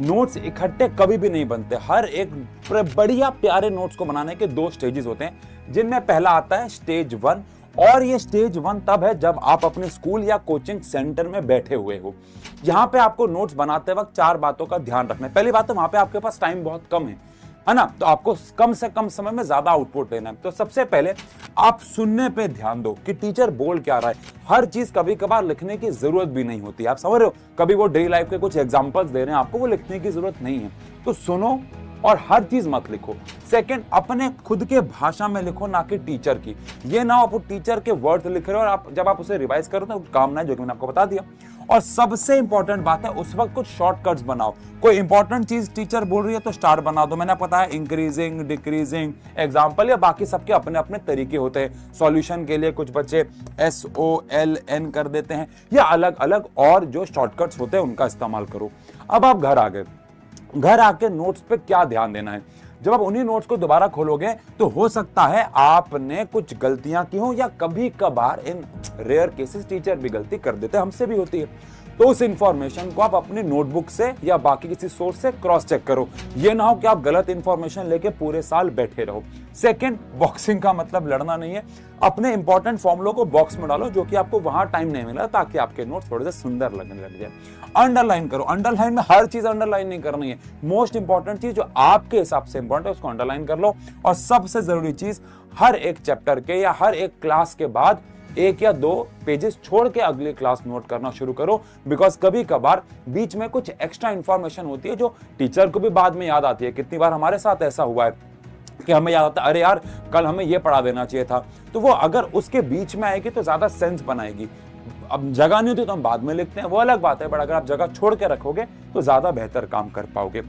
Notes इकट्ठे कभी भी नहीं बनते। हर एक बढ़िया प्यारे नोट्स को बनाने के 2 स्टेजेस होते हैं, जिनमें पहला आता है स्टेज 1। और ये स्टेज 1 तब है जब आप अपने स्कूल या कोचिंग सेंटर में बैठे हुए हो। यहाँ पे आपको नोट्स बनाते वक्त 4 बातों का ध्यान रखना है। पहली बात तो वहां पे आपके पास टाइम बहुत कम है ना, तो आपको कम से कम समय में ज्यादा आउटपुट लेना है। तो सबसे पहले आप सुनने पे ध्यान दो कि टीचर बोल क्या रहा है। हर चीज कभी कभार लिखने की जरूरत भी नहीं होती, आप समझ रहे हो। कभी वो डेली लाइफ के कुछ एग्जांपल्स दे रहे हैं आपको, वो लिखने की जरूरत नहीं है। तो सुनो और हर चीज मत लिखो। सेकंड, अपने खुद के भाषा में लिखो, ना कि टीचर की। ये ना आप टीचर के वर्ड लिख रहे हो और आप जब आप उसे रिवाइज करो तो काम ना है, जो कि मैंने आपको बता दिया। और सबसे इंपॉर्टेंट बात है, उस वक्त कुछ शॉर्टकट्स बनाओ। कोई इंपॉर्टेंट चीज टीचर बोल रही है तो स्टार बना दो। मैंने पता है इंक्रीजिंग, डिक्रीजिंग, एग्जाम्पल, या बाकी सबके अपने अपने तरीके होते हैं। सॉल्यूशन के लिए कुछ बच्चे SOLN कर देते हैं, या अलग अलग और जो शॉर्टकट्स होते हैं उनका इस्तेमाल करो। अब आप घर आ गए, घर आके नोट्स पे क्या ध्यान देना है। जब आप उन्हीं नोट्स को दोबारा खोलोगे तो हो सकता है आपने कुछ गलतियां की हो, या कभी कभार इन रेयर केसेस टीचर भी गलती कर देते हैं, हमसे भी होती है। तो उस इंफॉर्मेशन को आप अपनी नोटबुक से या बाकी किसी सोर्स से क्रॉस चेक करो। ये ना हो कि आप गलत इंफॉर्मेशन लेके पूरे साल बैठे रहो। सेकंड, बॉक्सिंग का मतलब लड़ना नहीं है। अपने इंपॉर्टेंट फॉर्मूलों को बॉक्स में डालो, जो कि आपको वहां टाइम नहीं मिला, ताकि आपके नोट्स थोड़े से सुंदर लगने लग जाए। अंडरलाइन करो। अंडरलाइन में हर चीज अंडरलाइन नहीं करनी है। मोस्ट इंपॉर्टेंट चीज जो आपके हिसाब से इंपॉर्टेंट है उसको अंडरलाइन कर लो। और सबसे जरूरी चीज, हर एक चैप्टर के या हर एक क्लास के बाद 1 या 2 पेजेस छोड़ के अगली क्लास नोट करना शुरू करो। बिकॉज कभी कभार बीच में कुछ एक्स्ट्रा इंफॉर्मेशन होती है जो टीचर को भी बाद में याद आती है। कितनी बार हमारे साथ ऐसा हुआ है कि हमें याद आता है, अरे यार कल हमें ये पढ़ा देना चाहिए था। तो वो अगर उसके बीच में आएगी तो ज्यादा सेंस बनाएगी। अब जगह नहीं होती तो हम बाद में लिखते हैं, वो अलग बात है, बट अगर आप जगह छोड़ के रखोगे तो ज्यादा बेहतर काम कर पाओगे।